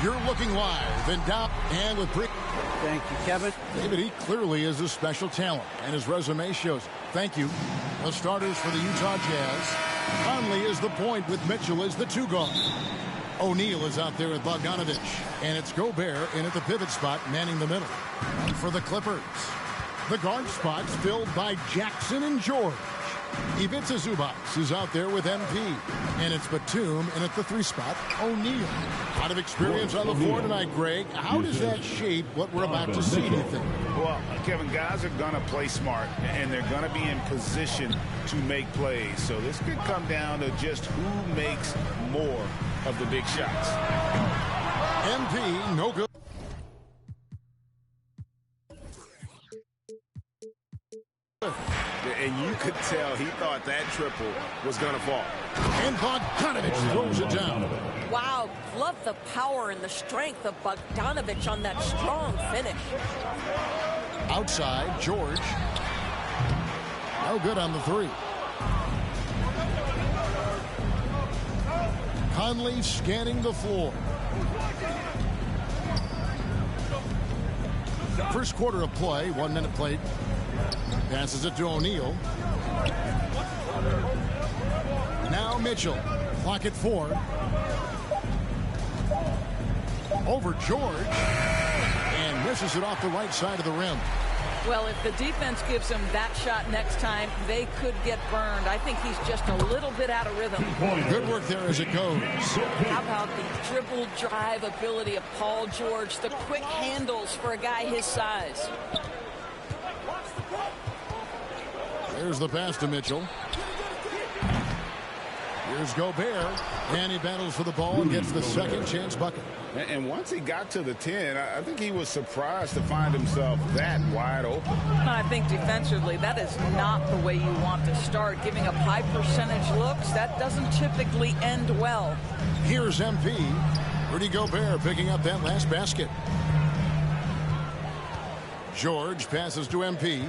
You're looking live and down and with pre. Thank you, Kevin. David, he clearly is a special talent, and his resume shows it. Thank you. The starters for the Utah Jazz. Conley is the point with Mitchell as the two guard. O'Neal is out there with Bogdanovich, and it's Gobert in at the pivot spot, manning the middle. For the Clippers, the guard spots filled by Jackson and George. Ivica Zubac is out there with MP, and it's Batum in at the 3 spot, O'Neal. A lot of experience on the floor tonight, Greg. How does that shape what we're about to see, do you think? Well, Kevin, guys are going to play smart, and they're going to be in position to make plays. So this could come down to just who makes more of the big shots. MP, no good. And you could tell he thought that triple was going to fall. And Bogdanovich throws it down. Wow, love the power and the strength of Bogdanovich on that strong finish. Outside, George. No good on the 3. Conley scanning the floor. First quarter of play, 1 minute played. Passes it to O'Neal. Now Mitchell. Clock at 4. Over George. And misses it off the right side of the rim. Well, if the defense gives him that shot next time, they could get burned. I think he's just a little bit out of rhythm. Good work there as it goes. How about the dribble drive ability of Paul George, the quick handles for a guy his size. There's the pass to Mitchell. Here's Gobert, and he battles for the ball and gets the second chance bucket. And once he got to the 10, I think he was surprised to find himself that wide open. I think defensively, that is not the way you want to start. Giving up high percentage looks, that doesn't typically end well. Here's MP. Rudy Gobert picking up that last basket. George passes to MP.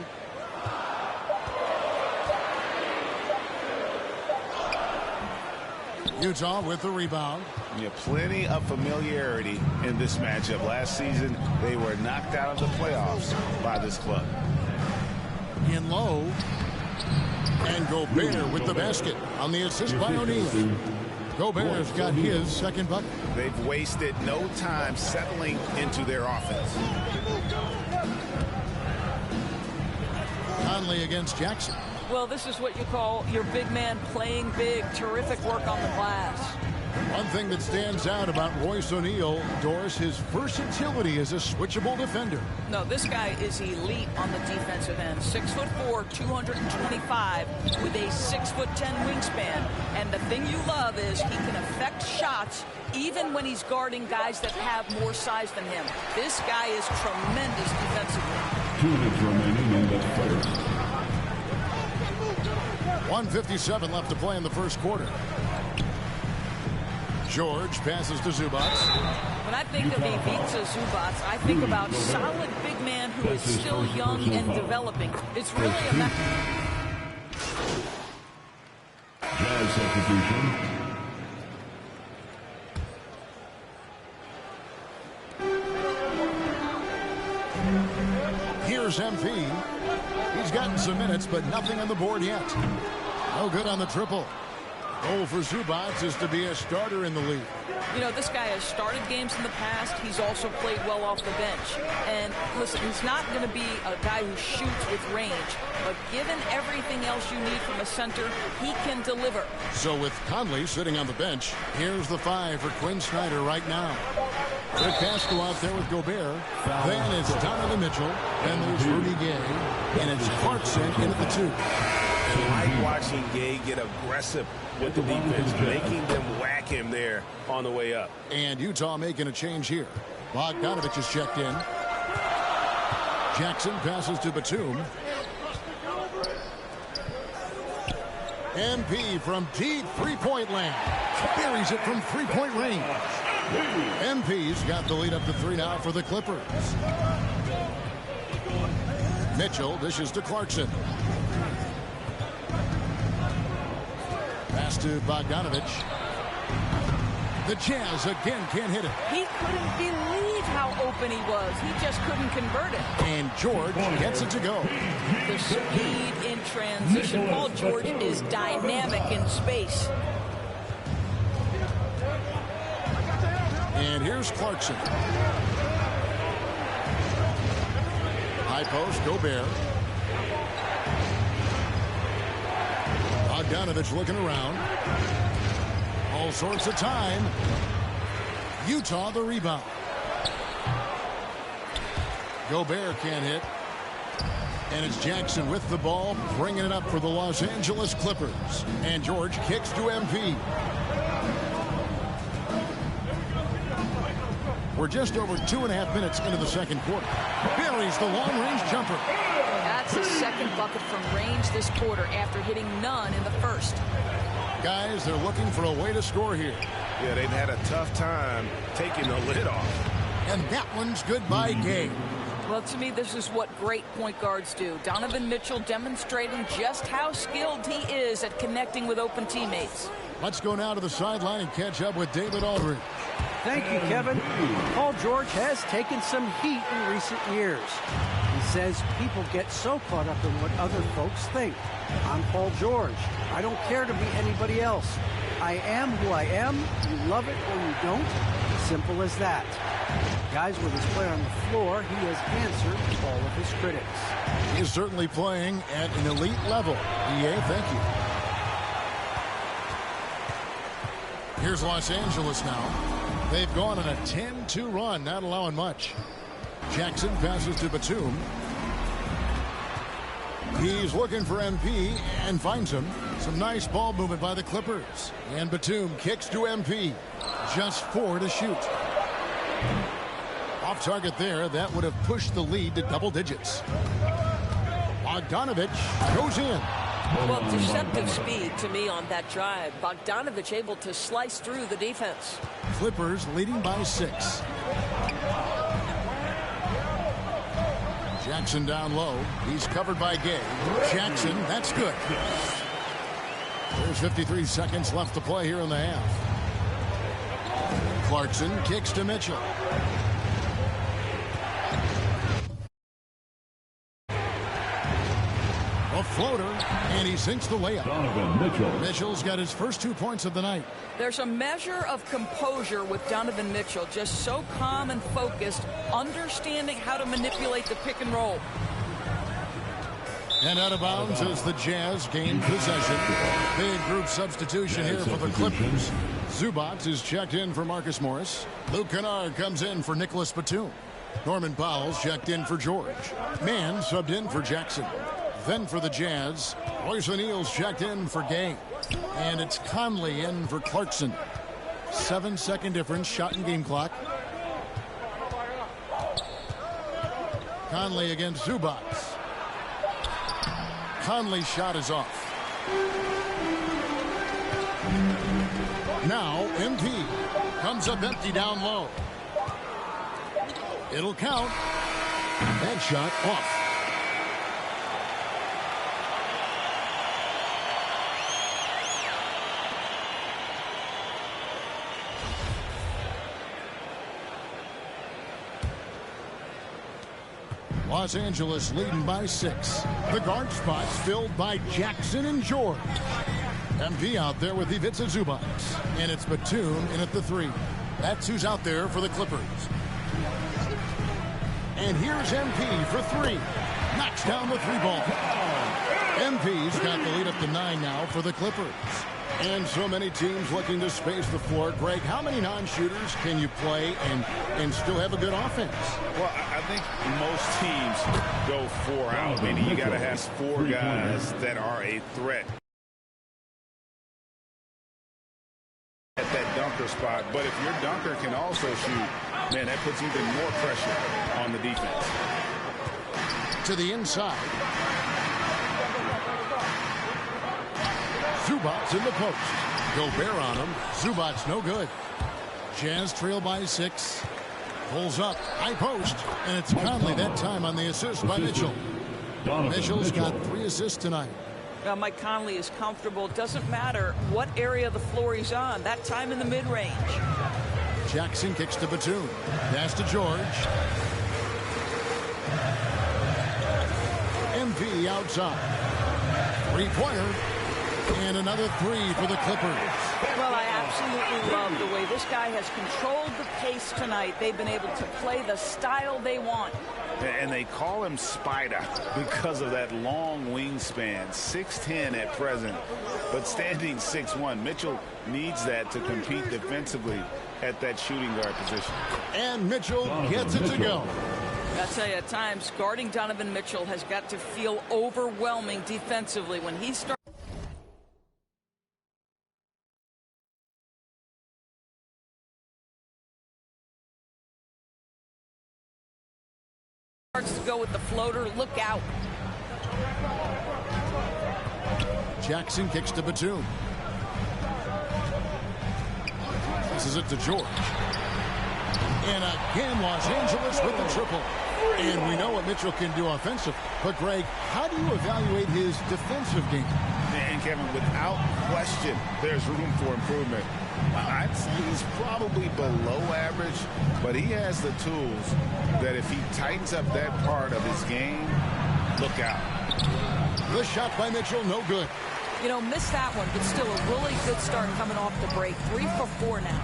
Utah with the rebound. Yeah, plenty of familiarity in this matchup. Last season, they were knocked out of the playoffs by this club. In low. And Gobert with the basket on the assist by O'Neal. Gobert's got his second bucket. They've wasted no time settling into their offense. Conley against Jackson. Well, this is what you call your big man playing big. Terrific work on the glass. One thing that stands out about Royce O'Neal, Doris, his versatility as a switchable defender. No, this guy is elite on the defensive end. 6'4", 225, with a 6'10" wingspan. And the thing you love is he can affect shots even when he's guarding guys that have more size than him. This guy is tremendous defensively. 2 minutes remaining in the first. 1:57 left to play in the first quarter. George passes to Zubac. When I think of Ivica Zubac, I think about solid big man who is still young and developing. It's really a matter. Jazz substitution. Here's MP. He's gotten some minutes, but nothing on the board yet. No good on the triple. Goal for Zubac is to be a starter in the league. You know, this guy has started games in the past. He's also played well off the bench. And listen, he's not going to be a guy who shoots with range. But given everything else you need from a center, he can deliver. So with Conley sitting on the bench, here's the 5 for Quinn Snyder right now. Rick Castro out there with Gobert. Then it's Donovan Mitchell. Then there's Rudy Gay. And it's Clarkson in at the 2. I like watching Gay get aggressive with the defense, making them whack him there on the way up. And Utah making a change here. Bogdanovich is checked in. Jackson passes to Batum. MP from deep three-point land. Buries it from three-point range. MP's got the lead up to 3 now for the Clippers. Mitchell dishes to Clarkson. Pass to Bogdanovich. The Jazz again can't hit it. He couldn't believe how open he was. He just couldn't convert it. And George gets it to go. The speed in transition. Paul George is dynamic in space. And here's Clarkson. High post, Gobert. Bogdanovich looking around. All sorts of time. Utah the rebound. Gobert can't hit. And it's Jackson with the ball, bringing it up for the Los Angeles Clippers. And George kicks to MP. We're just over 2.5 minutes into the second quarter. Buries the long-range jumper. That's his second bucket from range this quarter after hitting none in the first. Guys, they're looking for a way to score here. Yeah, they've had a tough time taking the lid off. And that one's good by Gay. Well, to me, this is what great point guards do. Donovan Mitchell demonstrating just how skilled he is at connecting with open teammates. Let's go now to the sideline and catch up with David Aldridge. Thank you, Kevin. Paul George has taken some heat in recent years. He says people get so caught up in what other folks think. I'm Paul George. I don't care to be anybody else. I am who I am. You love it or you don't. Simple as that. Guys, with his play on the floor, he has answered all of his critics. He's certainly playing at an elite level. EA, thank you. Here's Los Angeles now. They've gone on a 10-2 run, not allowing much. Jackson passes to Batum. He's looking for MP and finds him. Some nice ball movement by the Clippers. And Batum kicks to MP. Just 4 to shoot. Off target there. That would have pushed the lead to double digits. Bogdanovich goes in. Well, deceptive speed to me on that drive. Bogdanovich able to slice through the defense. Clippers leading by 6. Jackson down low. He's covered by Gay. Jackson, that's good. There's 53 seconds left to play here in the half. Clarkson kicks to Mitchell. A floater, and he sinks the layup. Donovan Mitchell. Mitchell's got his first 2 points of the night. There's a measure of composure with Donovan Mitchell, just so calm and focused, understanding how to manipulate the pick and roll. And out of bounds as the Jazz gain possession. Big group substitution here for the Clippers. Zubac is checked in for Marcus Morris. Luke Kennard comes in for Nicholas Batum. Norman Powell's checked in for George. Mann subbed in for Jackson. Then for the Jazz, Royce O'Neal's checked in for Gay. And it's Conley in for Clarkson. 7-second difference, shot and game clock. Conley against Zubac. Conley's shot is off. Now MP comes up empty down low. It'll count. That shot off. Los Angeles leading by 6. The guard spots filled by Jackson and George. MP out there with Ivica Zubac. And it's Batum in at the 3. That's who's out there for the Clippers. And here's MP for 3. Knocks down the 3 ball. MP's got the lead up to 9 now for the Clippers. And so many teams looking to space the floor. Greg, how many non-shooters can you play and still have a good offense? Well, I think most teams go 4 out. Meaning you got to have 4 guys that are a threat at that dunker spot. But if your dunker can also shoot, man, that puts even more pressure on the defense. To the inside. Zubac in the post. Gobert on him. Zubac no good. Jazz trail by 6. Pulls up. High post. And it's Conley that time on the assist by Mitchell. Mitchell's got 3 assists tonight. Mike Conley is comfortable. Doesn't matter what area of the floor he's on. That time in the mid-range. Jackson kicks to Batum. Pass to George. MP outside. Three-pointer. And another three for the Clippers. Well, I absolutely love the way this guy has controlled the pace tonight. They've been able to play the style they want. And they call him Spider because of that long wingspan. 6'10" at present, but standing 6'1". Mitchell needs that to compete defensively at that shooting guard position. And Mitchell gets it to go. I tell you, at times, guarding Donovan Mitchell has got to feel overwhelming defensively when he starts to go with the floater. Look out. Jackson kicks to Batum. This is it to George. And again, Los Angeles with the triple. And we know what Mitchell can do offensive. But, Greg, how do you evaluate his defensive game? And, Kevin, without question, there's room for improvement. I'd say he's probably below average, but he has the tools that if he tightens up that part of his game, look out. The shot by Mitchell, no good. You know, missed that one, but still a really good start coming off the break. 3 for 4 now.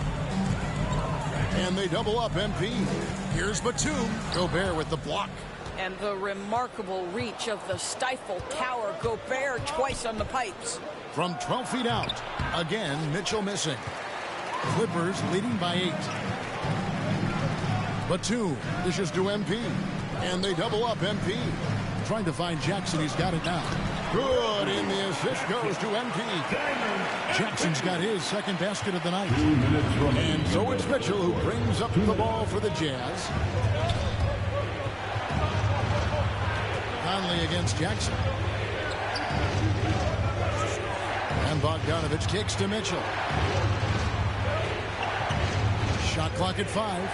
And they double up MP. Here's Batum. Gobert with the block. And the remarkable reach of the stifle tower. Gobert twice on the pipes. From 12 feet out. Again, Mitchell missing. Clippers leading by 8. Batum dishes to MP. And they double up MP. Trying to find Jackson. He's got it now. Good, and the assist goes to MP. Jackson's got his second basket of the night. And so it's Mitchell who brings up the ball for the Jazz. Conley against Jackson. And Bogdanovich kicks to Mitchell. Shot clock at 5.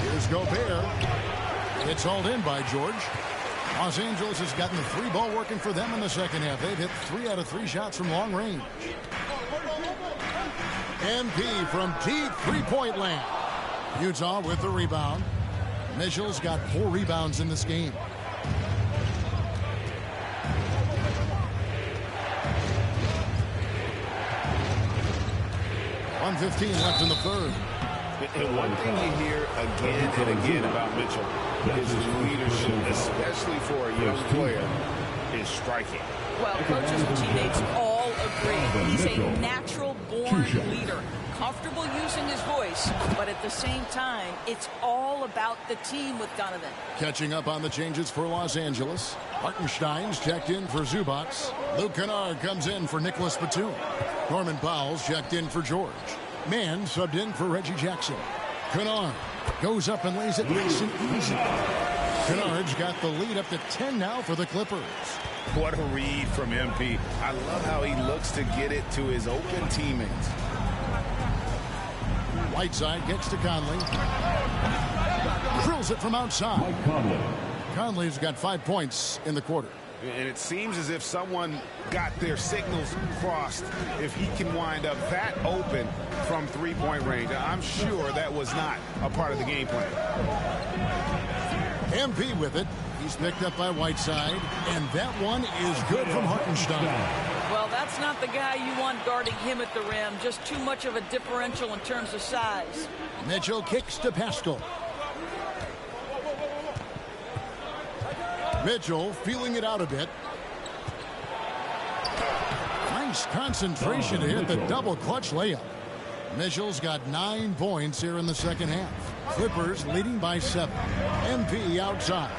Here's Gobert. It's hauled in by George. Los Angeles has gotten the 3-ball working for them in the second half. They've hit 3 out of 3 shots from long range. MP from deep three-point land. Utah with the rebound. Mitchell's got 4 rebounds in this game. 1:15 left in the third. And one thing you hear again and again about Mitchell is his leadership, especially for a young player, is striking. Well, coaches and teammates all agree. He's a natural-born leader, comfortable using his voice, but at the same time, it's all about the team with Donovan. Catching up on the changes for Los Angeles. Hartenstein's checked in for Zubats. Luke Kennard comes in for Nicholas Batum. Norman Powell's checked in for George. Mann subbed in for Reggie Jackson. Kennard goes up and lays it nice and easy. Kennard's got the lead up to 10 now for the Clippers. What a read from MP. I love how he looks to get it to his open teammates. Whiteside gets to Conley. Drills it from outside. Conley's got 5 points in the quarter. And it seems as if someone got their signals crossed. If he can wind up that open from three-point range, I'm sure that was not a part of the game plan. MP with it. He's picked up by Whiteside. And that one is good from Hartenstein. Well, that's not the guy you want guarding him at the rim. Just too much of a differential in terms of size. Mitchell kicks to Pascal. Mitchell feeling it out a bit. Nice concentration to hit the double clutch layup. Mitchell's got 9 points here in the second half. Clippers leading by 7. MP outside.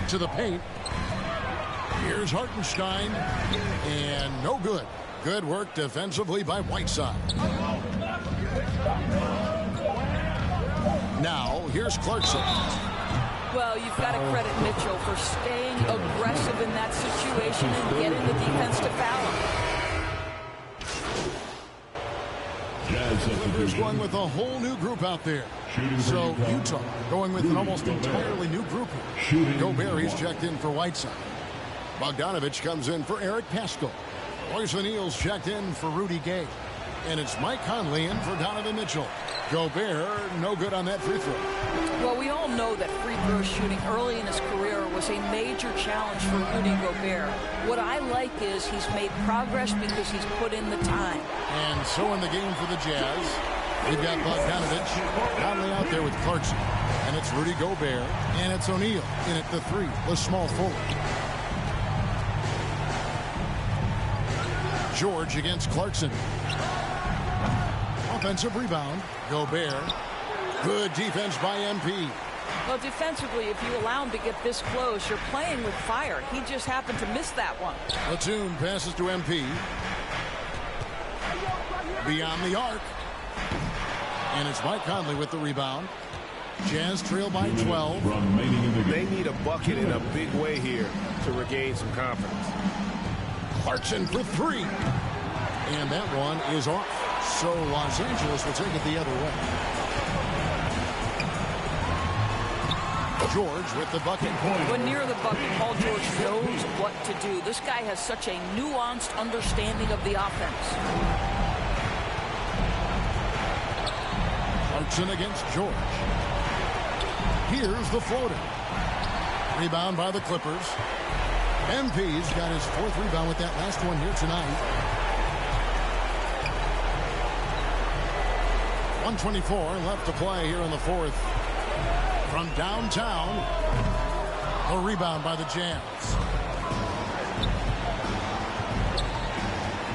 To the paint. Here's Hartenstein. And no good. Good work defensively by Whiteside. Now, here's Clarkson. Well, you've got to credit Mitchell for staying aggressive in that situation and getting the defense to foul him. Jazz Clippers substitution. going with a whole new group out there. Shooting for So Utah. Utah going with an almost entirely new group here. Shooting Gobert is Utah. checked in for Whiteside. Bogdanovich comes in for Eric Paschall. Royce O'Neal's checked in for Rudy Gay. And it's Mike Conley in for Donovan Mitchell. Gobert, no good on that free throw. Well, we all know that free throw shooting early in his career was a major challenge for Rudy Gobert. What I like is he's made progress because he's put in the time. And so in the game for the Jazz, we've got Bogdanovich, Conley out there with Clarkson. And it's Rudy Gobert, and it's O'Neal in at the 3, the small forward. George against Clarkson. Offensive rebound. Gobert. Good defense by MP. Well, defensively, if you allow him to get this close, you're playing with fire. He just happened to miss that one. Platoon passes to MP. Beyond the arc. And it's Mike Conley with the rebound. Jazz trail by 12. Remaining in the They game. need a bucket in a big way here to regain some confidence. Clarkson for 3. And that one is off. So Los Angeles will take it the other way. George with the bucket. When near the bucket, Paul George knows what to do. This guy has such a nuanced understanding of the offense. Clarkson against George. Here's the floater. Rebound by the Clippers. MP's got his 4th rebound with that last one here tonight. 1:24 left to play here in the 4th. From downtown, a rebound by the Jazz.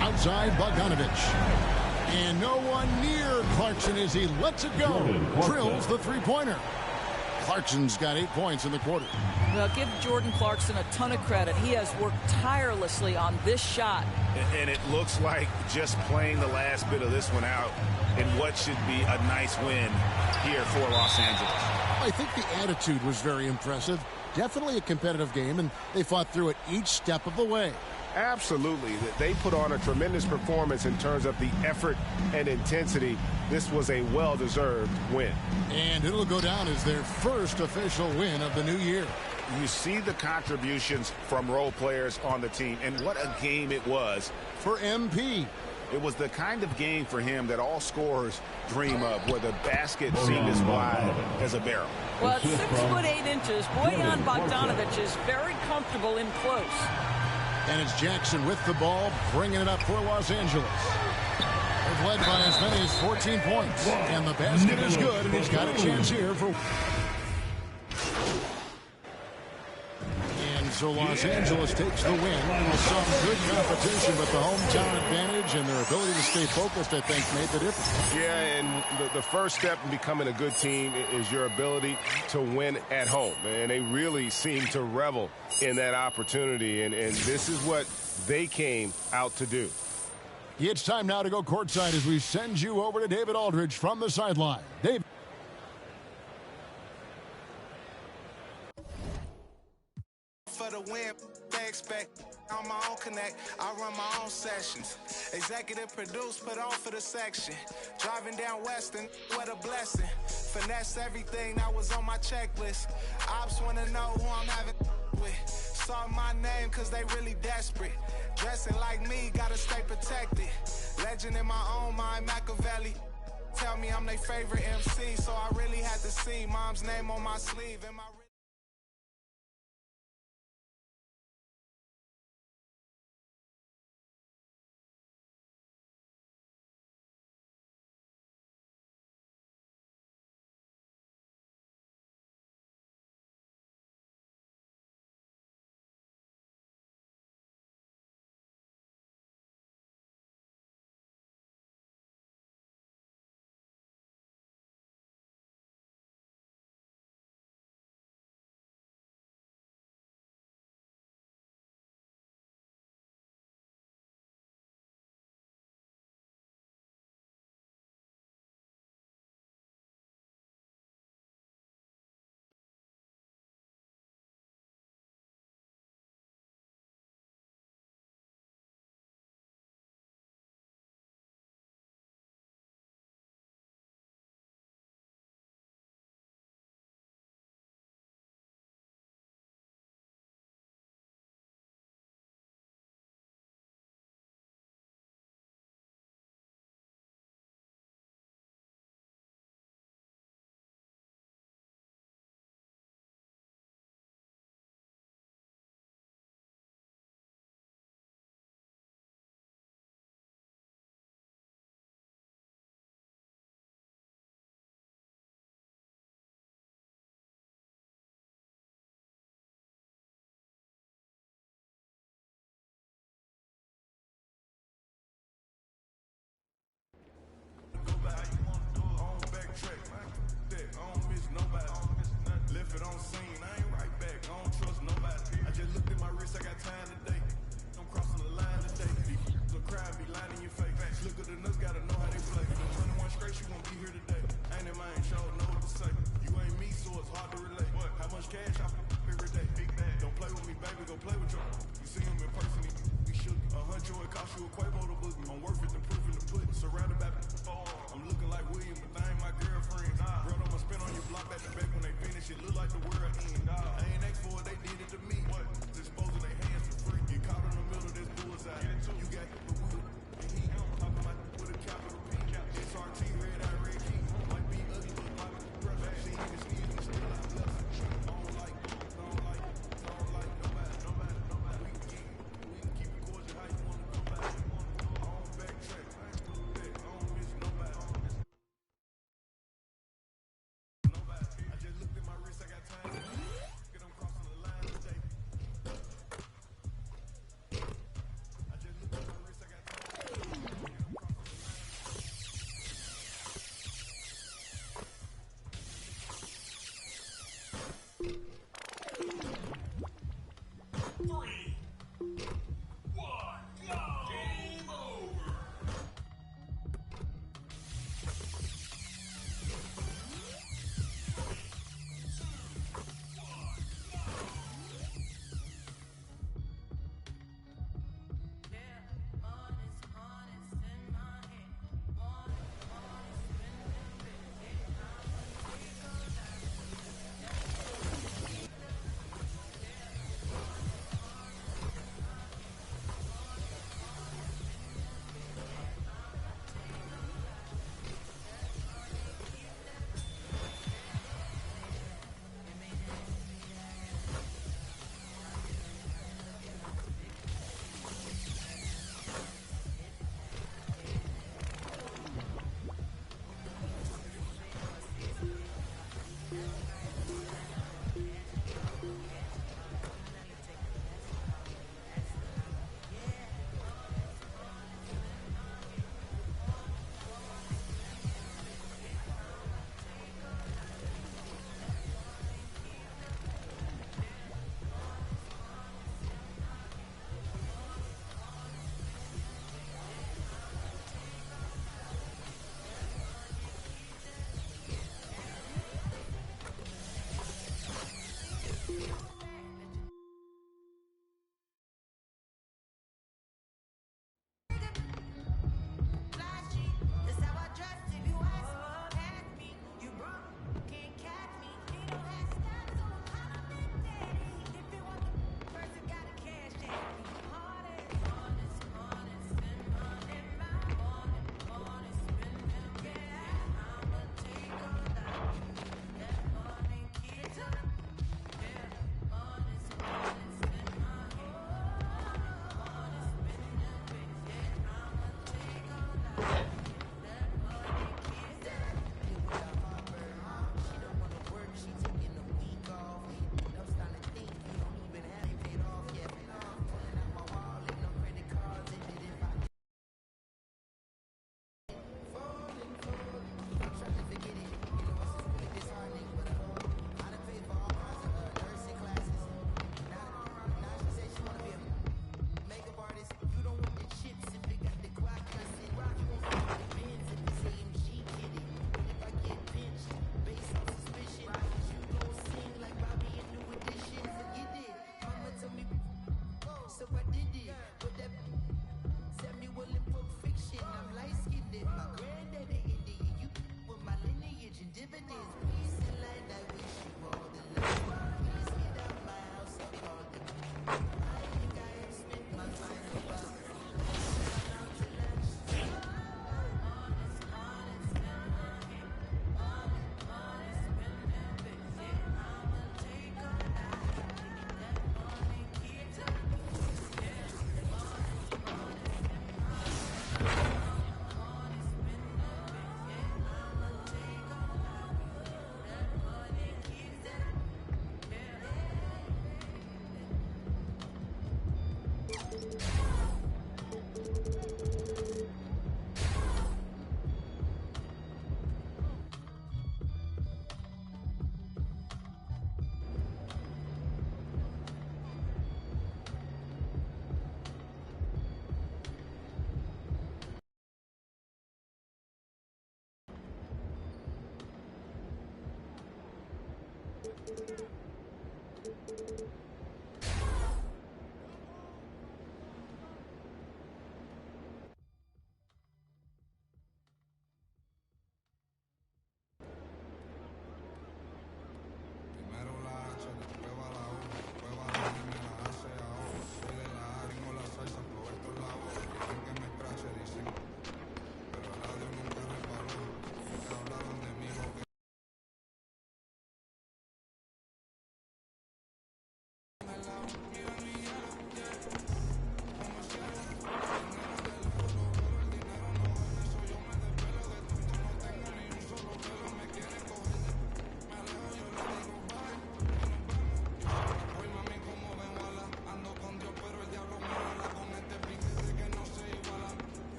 Outside, Bogdanovich. And no one near Clarkson as he lets it go. Drills the three-pointer. Clarkson's got 8 points in the quarter. Well, give Jordan Clarkson a ton of credit. He has worked tirelessly on this shot. And it looks like just playing the last bit of this one out in what should be a nice win here for Los Angeles. I think the attitude was very impressive. Definitely a competitive game, and they fought through it each step of the way. Absolutely. They put on a tremendous performance in terms of the effort and intensity. This was a well-deserved win. And it'll go down as their first official win of the new year. You see the contributions from role players on the team, and what a game it was. For MP. It was the kind of game for him that all scorers dream of, where the basket seemed as wide as a barrel. Well, at 6'8", Bojan Bogdanovich is very comfortable in close. And it's Jackson with the ball, bringing it up for Los Angeles. They've led by as many as 14 points. And the basket is good, and he's got a chance here for... And so Los Angeles takes the win. Some good competition, but the hometown advantage and their ability to stay focused, I think, made the difference. Yeah, and the first step in becoming a good team is your ability to win at home. And they really seem to revel in that opportunity, and this is what they came out to do. It's time now to go courtside as we send you over to David Aldridge from the sideline. David. For the win, they expect on my own connect. I run my own sessions. Executive produce, put on for the section. Driving down Western, what a blessing. Finesse everything that was on my checklist. Ops wanna know who I'm having with. Saw my name cause they really desperate. Dressing like me, gotta stay protected. Legend in my own mind, Machiavelli. Tell me I'm their favorite MC, so I really had to see mom's name on my sleeve. And my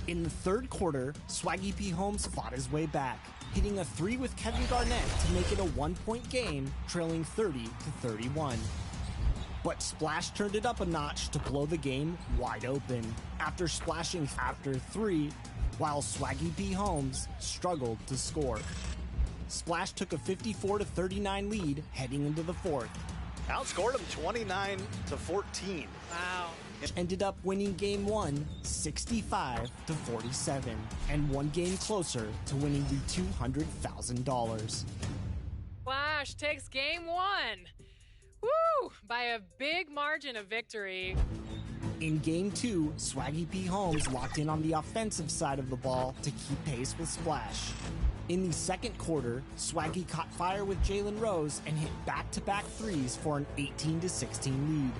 In the third quarter, Swaggy P. Holmes fought his way back, hitting a three with Kevin Garnett to make it a one-point game, trailing 30-31. But Splash turned it up a notch to blow the game wide open, after splashing after three, while Swaggy P. Holmes struggled to score. Splash took a 54-39 lead heading into the fourth. Outscored him 29-14. Wow. Ended up winning game one 65-47 and one game closer to winning the $200,000. Flash takes game one. Woo! By a big margin of victory. In game two, Swaggy P. Holmes locked in on the offensive side of the ball to keep pace with Splash. In the second quarter, Swaggy caught fire with Jalen Rose and hit back-to-back threes for an 18-16 lead.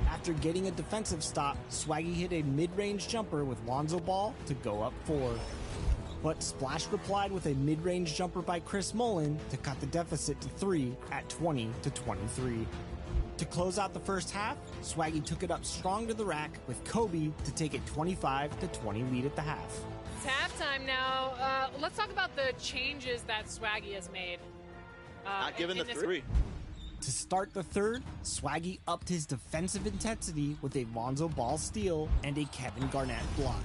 After getting a defensive stop, Swaggy hit a mid-range jumper with Lonzo Ball to go up 4. But Splash replied with a mid-range jumper by Chris Mullin to cut the deficit to 3 at 20-23. To close out the first half, Swaggy took it up strong to the rack with Kobe to take a 25-20 lead at the half. It's halftime now. Let's talk about the changes that Swaggy has made. Not giving the three. To start the third, Swaggy upped his defensive intensity with a Lonzo Ball steal and a Kevin Garnett block.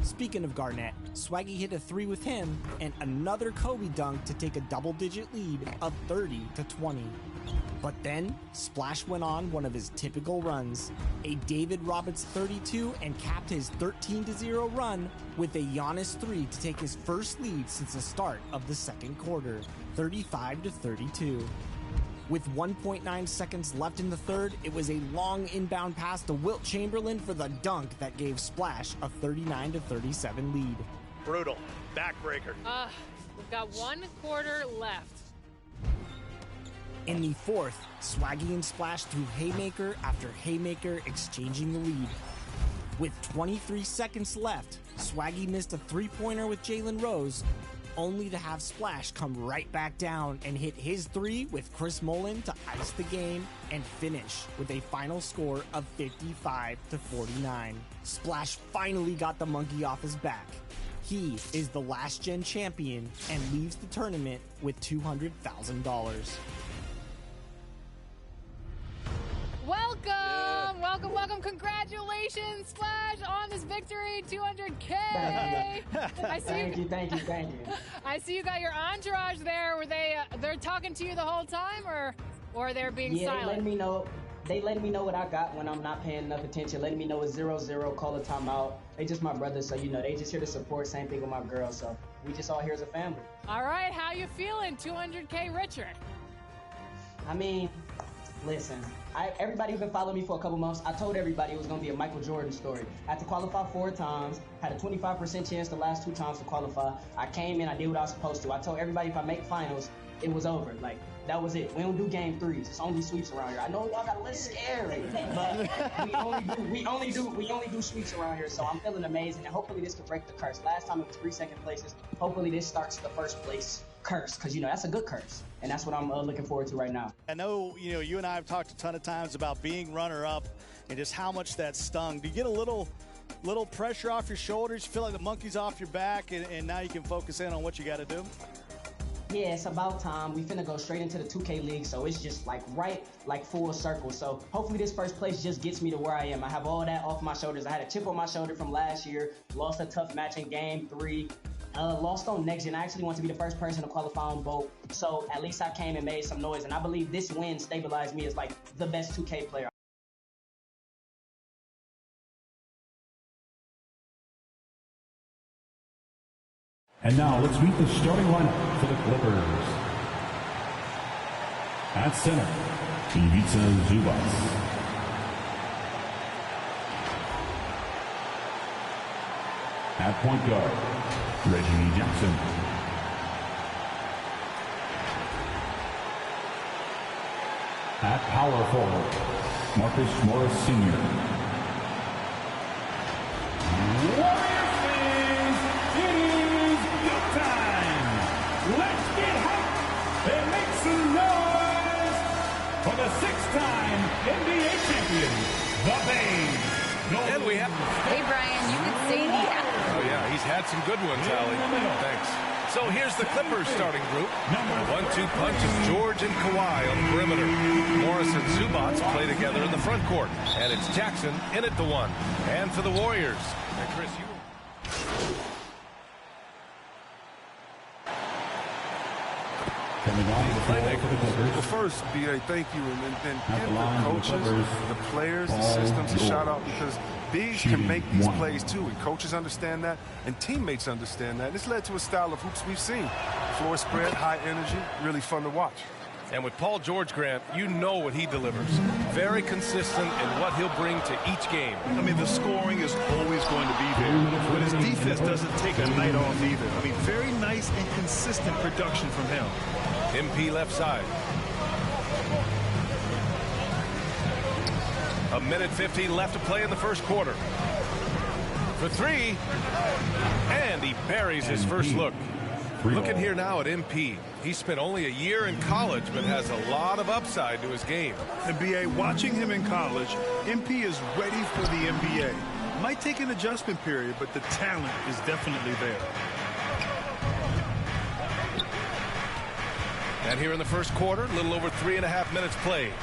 Speaking of Garnett, Swaggy hit a 3 with him and another Kobe dunk to take a double-digit lead of 30-20. But then, Splash went on one of his typical runs, a David Roberts 32, and capped his 13-0 run with a Giannis 3 to take his first lead since the start of the second quarter, 35-32. With 1.9 seconds left in the third, it was a long inbound pass to Wilt Chamberlain for the dunk that gave Splash a 39-37 lead. Brutal. Backbreaker. We've got 1 quarter left. In the fourth, Swaggy and Splash threw haymaker after haymaker, exchanging the lead. With 23 seconds left, Swaggy missed a three-pointer with Jalen Rose, only to have Splash come right back down and hit his 3 with Chris Mullin to ice the game and finish with a final score of 55-49. Splash finally got the monkey off his back. He is the last-gen champion and leaves the tournament with $200,000. Welcome. Congratulations, Splash, on this victory, $200K. Thank you. I see you got your entourage there. Were they're talking to you the whole time, or they're being silent? They letting me know what I got when I'm not paying enough attention, letting me know it's 0-0, call a timeout. They just my brothers, so they just here to support. Same thing with my girl, so we just all here as a family. All right, how you feeling? $200K richer. I mean, listen, everybody who's been following me for a couple months, I told everybody it was going to be a Michael Jordan story. I had to qualify 4 times, had a 25% chance the last 2 times to qualify. I came in, I did what I was supposed to. I told everybody if I make finals, it was over. Like, that was it. We don't do game 3s. It's only sweeps around here. I know y'all got a little scary, but we only do sweeps around here. So I'm feeling amazing, and hopefully this can break the curse. Last time it was 3 second places. Hopefully this starts the first place curse, because that's a good curse, and that's what I'm looking forward to right now. I know you and I have talked a ton of times about being runner-up and just how much that stung. Do you get a little pressure off your shoulders? You feel like the monkey's off your back, and now you can focus in on what you got to do? Yeah, it's about time. We finna go straight into the 2K League, so it's just full circle. So hopefully this first place just gets me to where I am. I have all that off my shoulders. I had a chip on my shoulder from last year, lost a tough match in game 3, lost on next gen. I actually want to be the first person to qualify on both, so at least I came and made some noise, and I believe this win stabilized me as the best 2K player. And now let's meet the starting lineup for the Clippers. At center, Ivica Zubac. At point guard, Reggie Jackson. At power forward, Marcus Morris Sr. Warriors fans, it is go time! Let's get hyped and make some noise for the 6-time NBA champion, the Bay. And we have... Hey, Brian, you could say the... Oh, yeah, he's had some good ones, Allie. Thanks. So here's the Clippers starting group. 1-2 punch is George and Kawhi on the perimeter. Morris and Zubac play together in the front court. And it's Jackson in at the 1. And for the Warriors. And Chris, you... Well, first, B.A., thank you, and give the coaches, the players, the systems a shout-out, because bigs can make these plays, too, and coaches understand that, and teammates understand that. This led to a style of hoops we've seen. Floor spread, high energy, really fun to watch. And with Paul George, Grant, you know what he delivers. Very consistent in what he'll bring to each game. I mean, the scoring is always going to be there, but his defense doesn't take a night off either. I mean, very nice and consistent production from him. MP left side. 1:50 left to play in the first quarter. For 3, and he buries his first look. Looking here now at MP. He spent only a year in college, but has a lot of upside to his game. And B.A., watching him in college, MP is ready for the NBA. Might take an adjustment period, but the talent is definitely there. And here in the first quarter, a little over 3.5 minutes played.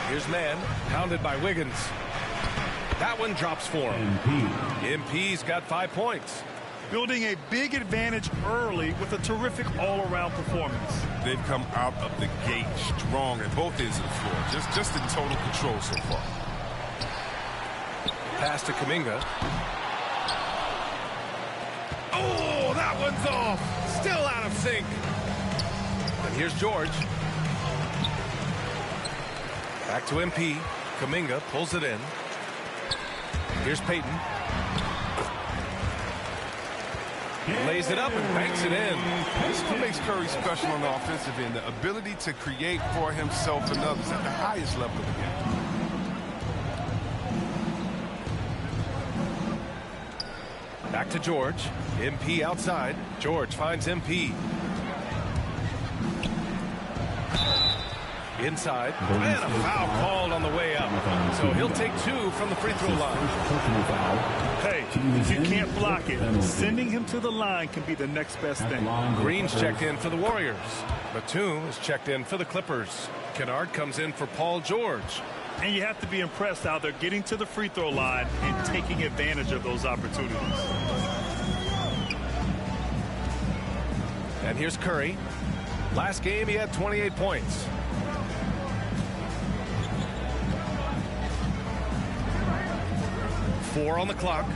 Here's Man, hounded by Wiggins. That one drops for him. MP's got 5 points. building a big advantage early with a terrific all-around performance. They've come out of the gate strong at both ends of the floor. Just in total control so far. Pass to Kuminga. Oh, that one's off. Still out of sync. And here's George. Back to MP. Kuminga pulls it in. Here's Payton. Lays it up and banks it in. This is what makes Curry special on the offensive end. The ability to create for himself and others at the highest level of the game. Back to George. MP outside. George finds MP. Inside. And a foul called on the way up. So he'll take 2 from the free throw line. Hey, if you can't block it, sending him to the line can be the next best thing. Green's checked in for the Warriors. Batum is checked in for the Clippers. Kennard comes in for Paul George. And you have to be impressed how they're getting to the free throw line and taking advantage of those opportunities. And here's Curry. Last game, he had 28 points. Four on the clock.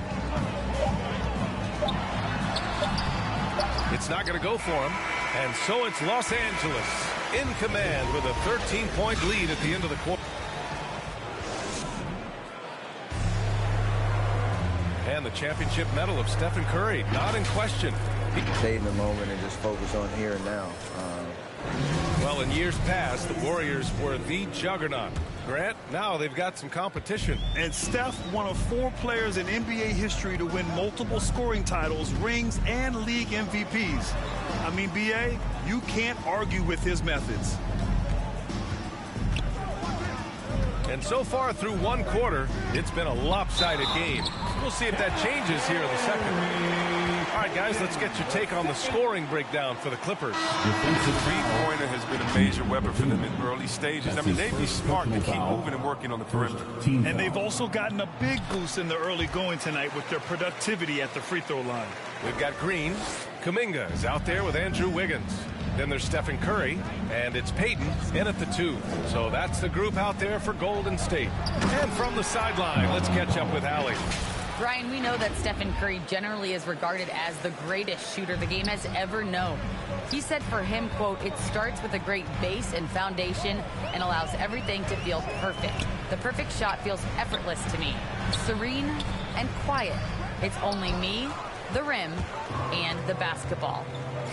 It's not going to go for him. And so it's Los Angeles in command with a 13-point lead at the end of the quarter. And the championship medal of Stephen Curry not in question. Stay in the moment and just focus on here and now. Well, in years past, the Warriors were the juggernaut. Grant, now they've got some competition. And Steph, one of 4 players in NBA history to win multiple scoring titles, rings, and league MVPs. I mean, B.A., you can't argue with his methods. And so far through one quarter, it's been a lopsided game. We'll see if that changes here in the second. All right, guys, let's get your take on the scoring breakdown for the Clippers. The three-pointer has been a major weapon for them in early stages. I mean, they'd be smart to keep moving and working on the perimeter. And they've also gotten a big boost in the early going tonight with their productivity at the free throw line. We've got Green. Kuminga is out there with Andrew Wiggins. Then there's Stephen Curry, and it's Payton in at the 2. So that's the group out there for Golden State. And from the sideline, let's catch up with Allie. Brian, we know that Stephen Curry generally is regarded as the greatest shooter the game has ever known. He said for him, quote, "It starts with a great base and foundation and allows everything to feel perfect. The perfect shot feels effortless to me, serene and quiet. It's only me, the rim, and the basketball."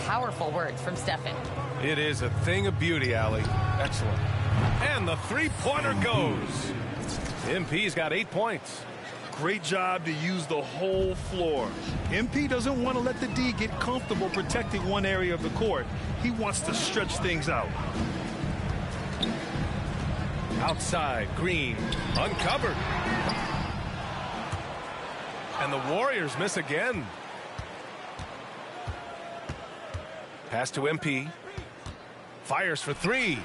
Powerful words from Stephen. It is a thing of beauty, Allie. Excellent. And the three-pointer goes. MP's got 8 points. Great job to use the whole floor. MP doesn't want to let the D get comfortable protecting one area of the court. He wants to stretch things out. Outside, Green, uncovered. And the Warriors miss again. Pass to MP. Fires for 3.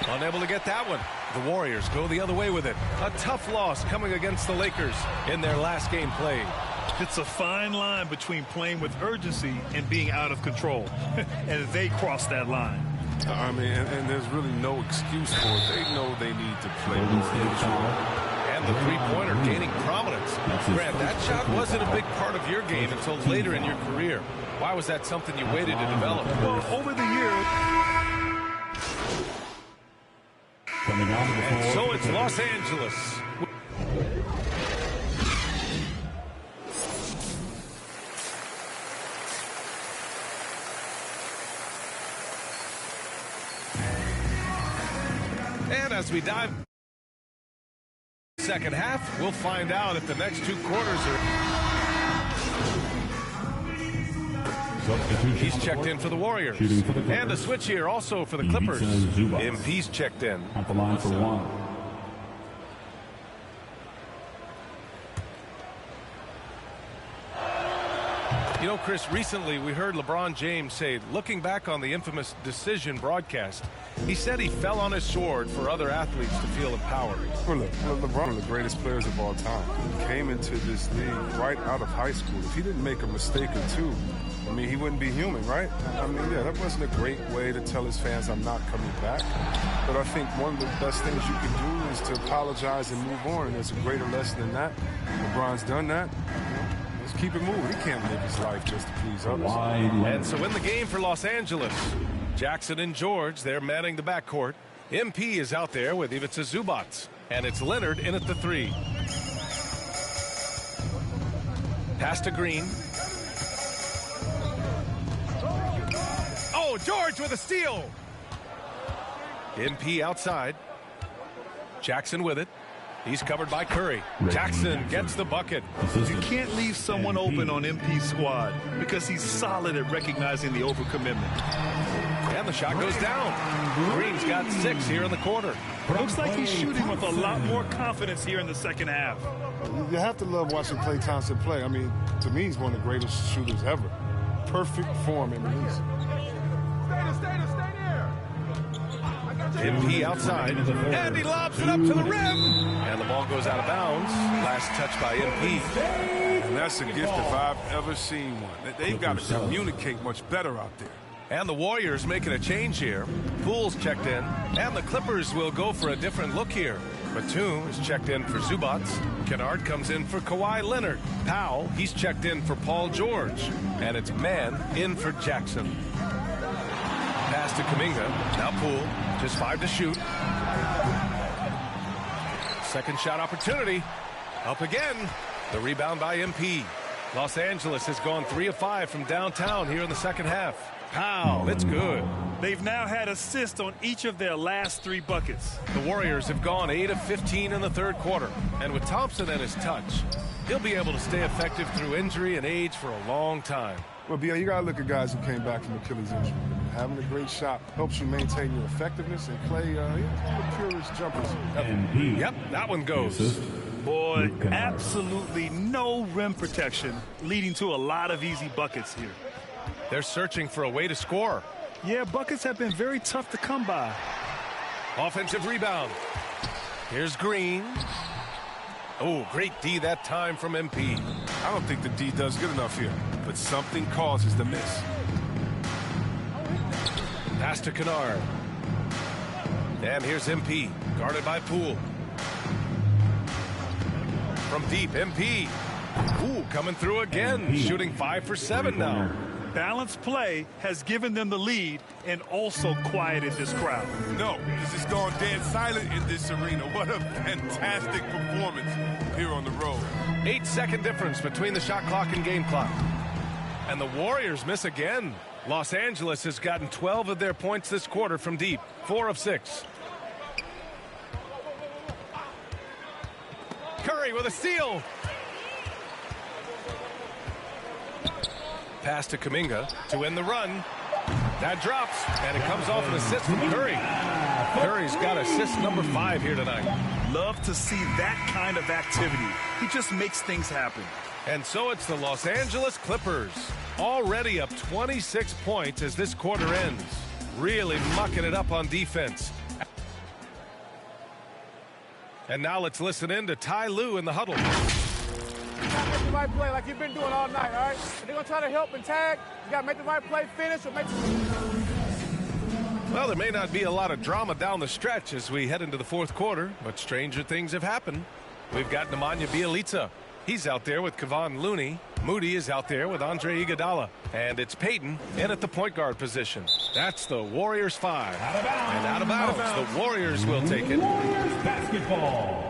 Unable to get that one. The Warriors go the other way with it. A tough loss coming against the Lakers in their last game played. It's a fine line between playing with urgency and being out of control. And they cross that line. I mean, and there's really no excuse for it. They know they need to play more control. And the three-pointer gaining prominence. Grant, that shot wasn't a big part of your game until later in your career. Why was that something you waited to develop? Well, over the years. And so it's Los Angeles. And as we dive second half, we'll find out if the next 2 quarters are... He's checked in for the Warriors. And a switch here also for the Clippers. MP's checked in. At the line for 1. You know, Chris, recently we heard LeBron James say, looking back on the infamous decision broadcast, he said he fell on his sword for other athletes to feel empowered. Well, look, LeBron, one of the greatest players of all time, came into this league right out of high school. If he didn't make a mistake or two, I mean, he wouldn't be human, right? I mean, yeah, that wasn't a great way to tell his fans I'm not coming back. But I think one of the best things you can do is to apologize and move on, and there's a greater lesson than that. LeBron's done that. Let's keep it moving. He can't live his life just to please others. And so in the game for Los Angeles, Jackson and George, they're manning the backcourt. MP is out there with Ivica Zubac, and it's Leonard in at the 3. Pass to Green. Oh, George with a steal. MP outside. Jackson with it. He's covered by Curry. Jackson gets the bucket. You can't leave someone open on MP's squad because he's solid at recognizing the overcommitment. And the shot goes down. Green's got 6 here in the quarter. Looks like he's shooting with a lot more confidence here in the second half. You have to love watching Klay Thompson play. I mean, to me, he's one of the greatest shooters ever. Perfect form and release. MP outside, and he lobs it up to the rim. And the ball goes out of bounds. Last touch by MP. And that's a gift if I've ever seen one. They've got to communicate much better out there. And the Warriors making a change here. Poole's checked in, and the Clippers will go for a different look here. Batum is checked in for Zubac. Kennard comes in for Kawhi Leonard. Powell, he's checked in for Paul George. And it's Mann in for Jackson. Pass to Kuminga. Now Poole. Just 5 to shoot. Second shot opportunity. Up again. The rebound by MP. Los Angeles has gone 3 of 5 from downtown here in the second half. Powell, it's good. They've now had assists on each of their last 3 buckets. The Warriors have gone 8 of 15 in the third quarter. And with Thompson at his touch, he'll be able to stay effective through injury and age for a long time. Well, B.A., you got to look at guys who came back from Achilles injury. Having a great shot helps you maintain your effectiveness, and Klay, he's one of the purest jumpers ever. Yep, that one goes. Boy, absolutely no rim protection, leading to a lot of easy buckets here. They're searching for a way to score. Yeah, buckets have been very tough to come by. Offensive rebound. Here's Green. Oh, great D that time from MP. I don't think the D does good enough here, but something causes the miss. Pass to Kennard. And here's MP, guarded by Poole. From deep, MP. Ooh, coming through again, shooting 5 for 7 now. Balanced play has given them the lead and also quieted this crowd. No, this is gone dead silent in this arena. What a fantastic performance here on the road. 8-second difference between the shot clock and game clock. And the Warriors miss again. Los Angeles has gotten 12 of their points this quarter from deep, 4 of 6. Curry with a steal. Pass to Kuminga to end the run. That drops, and it comes off an assist from Curry. Curry's got assist number 5 here tonight. Love to see that kind of activity. He just makes things happen. And so it's the Los Angeles Clippers, already up 26 points as this quarter ends. Really mucking it up on defense. And now let's listen in to Ty Lue in the huddle. You gotta make the right play like you've been doing all night, all right? If they're gonna try to help and tag, you gotta make the right play, finish, or make. Well, there may not be a lot of drama down the stretch as we head into the fourth quarter, but stranger things have happened. We've got Nemanja Bjelica. He's out there with Kevon Looney. Moody is out there with Andre Iguodala. And it's Payton in at the point guard position. That's the Warriors 5. And out of bounds. The Warriors will take it. Warriors basketball.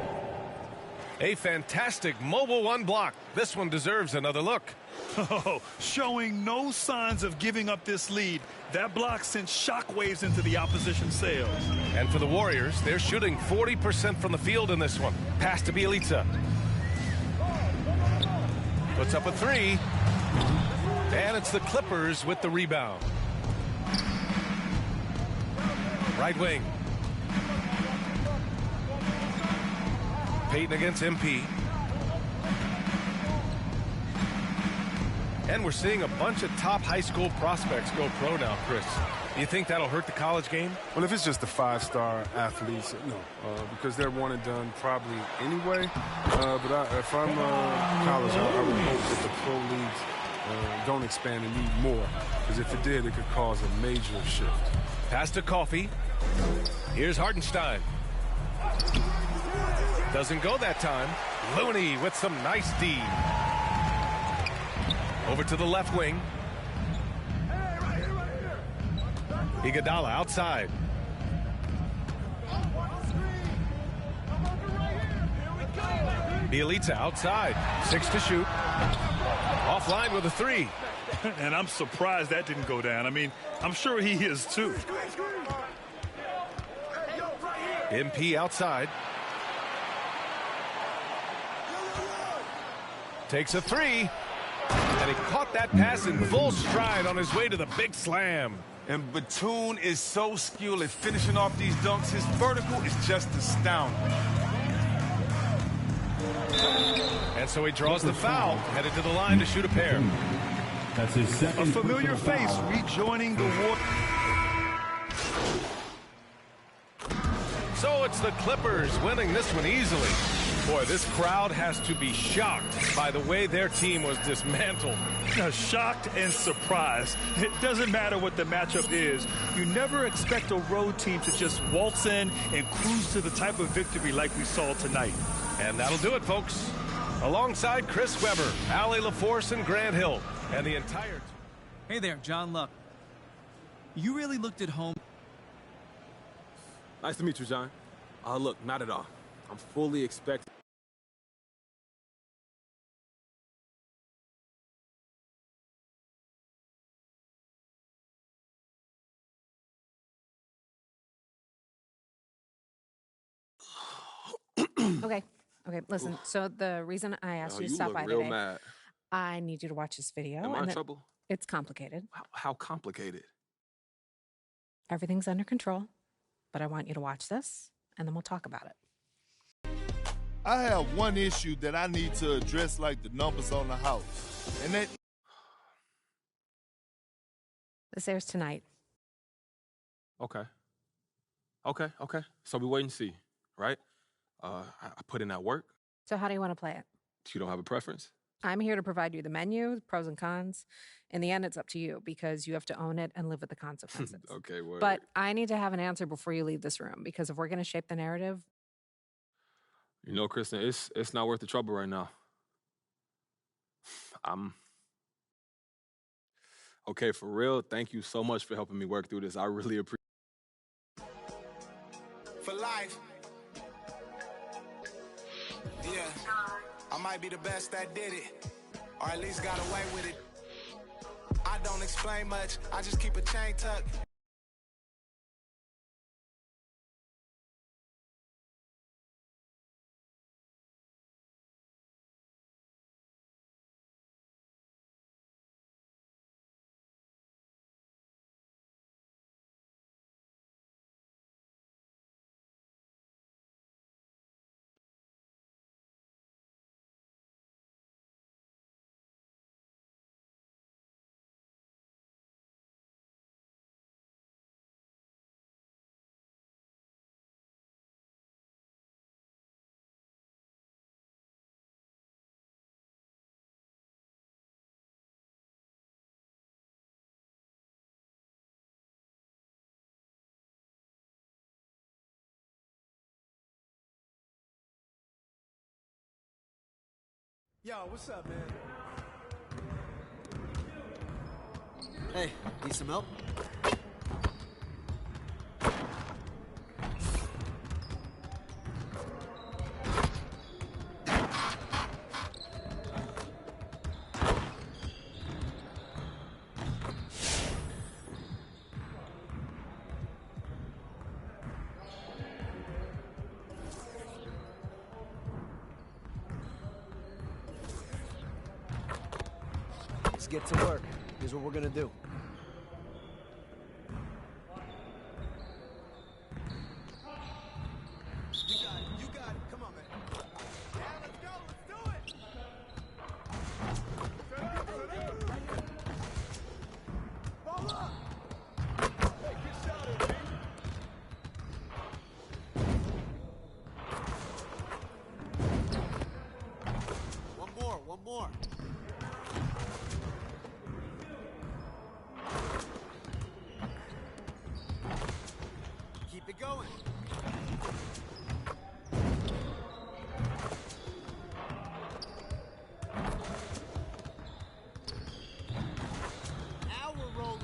A fantastic mobile 1 block. This one deserves another look. Oh, showing no signs of giving up this lead. That block sent shockwaves into the opposition sails. And for the Warriors, they're shooting 40% from the field in this one. Pass to Bjelica. Puts up a 3. And it's the Clippers with the rebound. Right wing. Payton against MP. And we're seeing a bunch of top high school prospects go pro now, Chris. Do you think that'll hurt the college game? Well, if it's just the 5-star athletes, no, because they're one and done probably anyway. If I'm college, I would hope that the pro leagues don't expand and need more, because if it did, it could cause a major shift. Pass to Coffey. Here's Hartenstein. Doesn't go that time. Looney with some nice D. Over to the left wing. Iguodala outside. Bielitsa outside. 6 to shoot. Offline with a 3. And I'm surprised that didn't go down. I mean, I'm sure he is too. MP outside. Takes a 3. And he caught that pass in full stride on his way to the big slam. And Batum is so skilled at finishing off these dunks. His vertical is just astounding. And so he draws the foul, headed to the line to shoot a pair. That's his second. A familiar face foul. rejoining the war. So it's the Clippers winning this one easily. Boy, this crowd has to be shocked by the way their team was dismantled. Shocked and surprised. It doesn't matter what the matchup is. You never expect a road team to just waltz in and cruise to the type of victory like we saw tonight. And that'll do it, folks. Alongside Chris Webber, Allie LaForce, and Grant Hill, and the entire team. Hey there, John Luck. You really looked at home. Nice to meet you, John. Look, not at all. I'm fully expecting. Okay, listen. So the reason I asked you to stop by real today, mad. I need you to watch this video. Am I in trouble? It's complicated. How complicated? Everything's under control, but I want you to watch this, and then we'll talk about it. I have one issue that I need to address, like the numbers on the house. And that... This airs tonight. Okay. So we wait and see, right? I put in that work. So how do you want to play it? You don't have a preference? I'm here to provide you the menu, the pros and cons. In the end, it's up to you because you have to own it and live with the consequences. Okay, word. But I need to have an answer before you leave this room, because if we're going to shape the narrative... You know, Kristen, it's not worth the trouble right now. Okay, for real, thank you so much for helping me work through this. I really appreciate it. For life. Yeah, I might be the best that did it, or at least got away with it. I don't explain much, I just keep a chain tucked. Yo, what's up, man? Hey, need some help? Let's get to work. Here's what we're gonna do. You got it. Come on, man. Yeah, let's go. Let's do it. it going. Now we're rolling.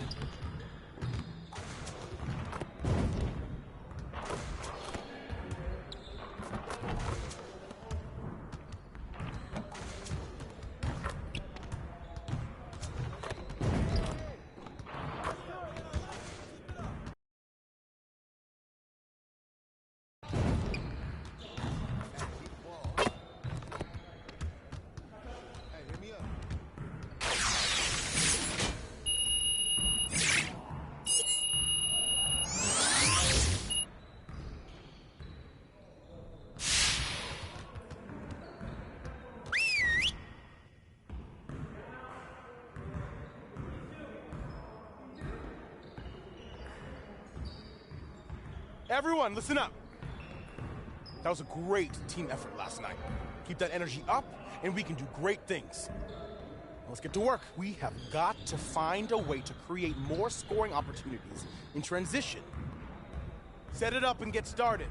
Everyone, listen up. That was a great team effort last night. Keep that energy up, and we can do great things. Now let's get to work. We have got to find a way to create more scoring opportunities in transition. Set it up and get started.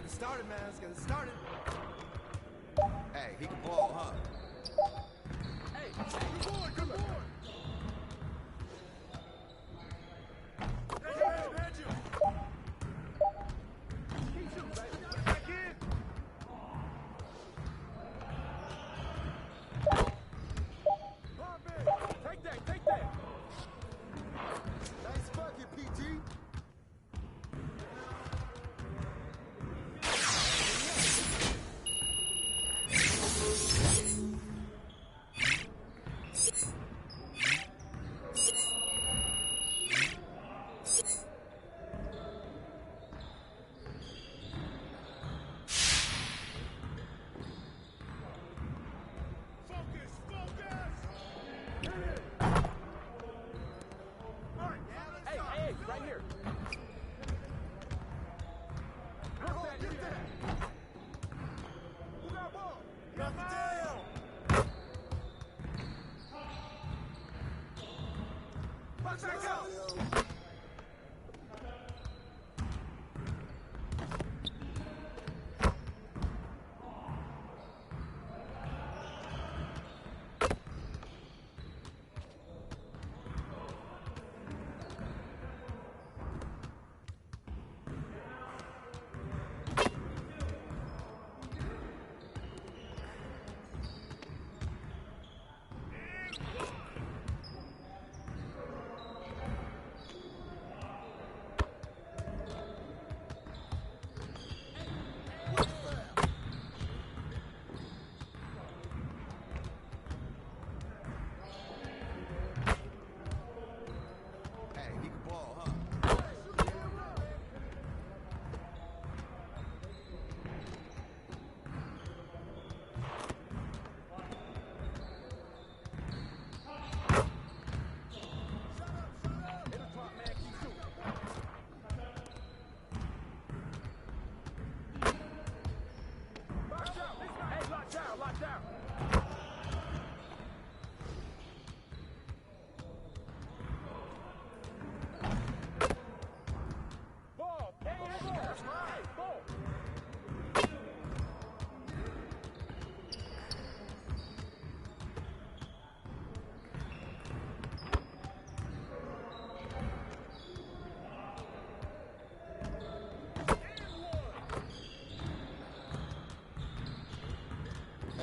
Started, man. Let's get it started. Hey, he can ball, huh? Hey, good board, good board. Hey, man, you. Keep shooting, baby. Back in. Pop it. Take that, take that. Nice bucket, PG.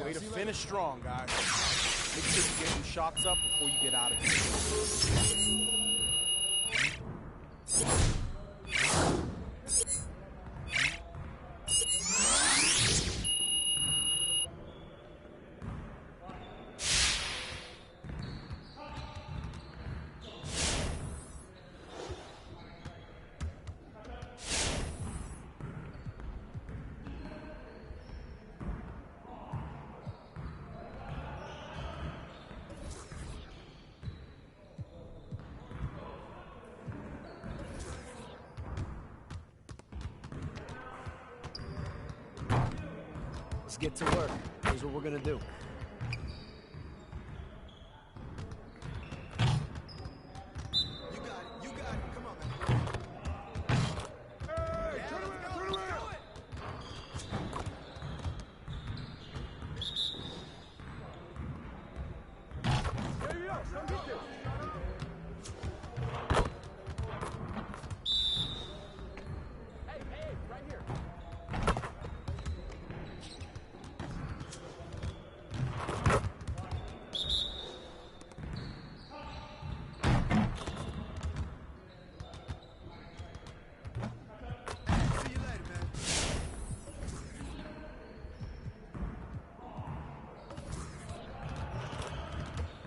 Way to finish strong, guys. Make sure you get some shots up before you get out of here. Let's get to work. Here's what we're gonna do.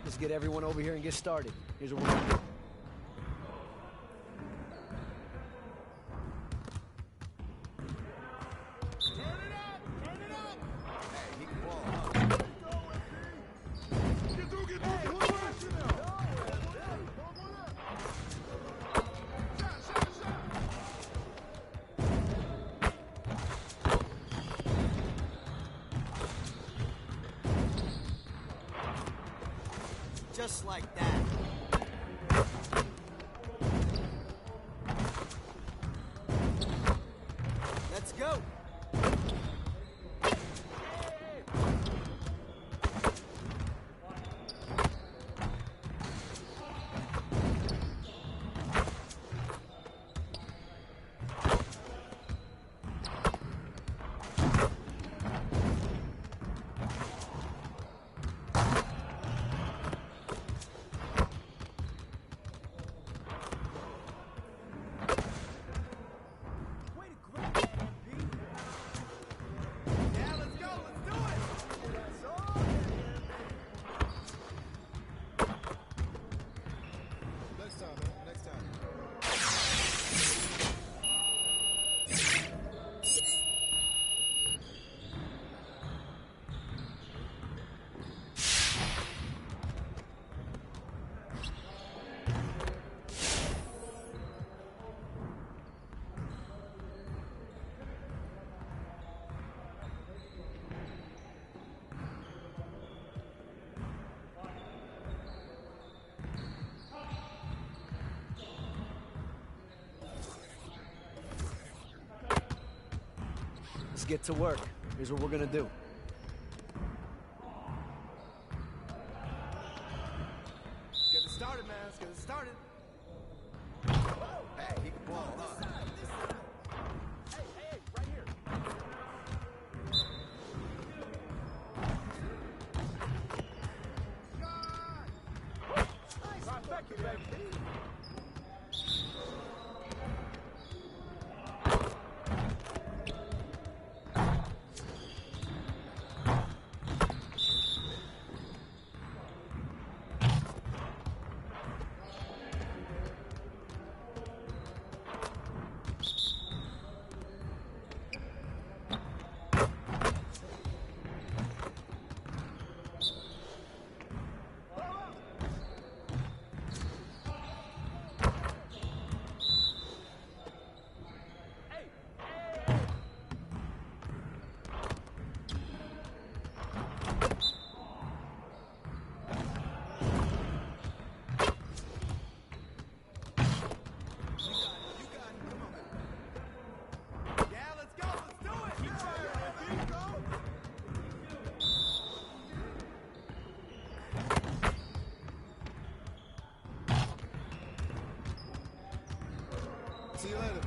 Let's get everyone over here and get started. Here's what we're gonna do. Just like that. Let's go. Let's get to work. Here's what we're gonna do. Get it started, man. Let's get it started. Hey, he can ball, huh? Hey, right here. Thank you, baby. See you later.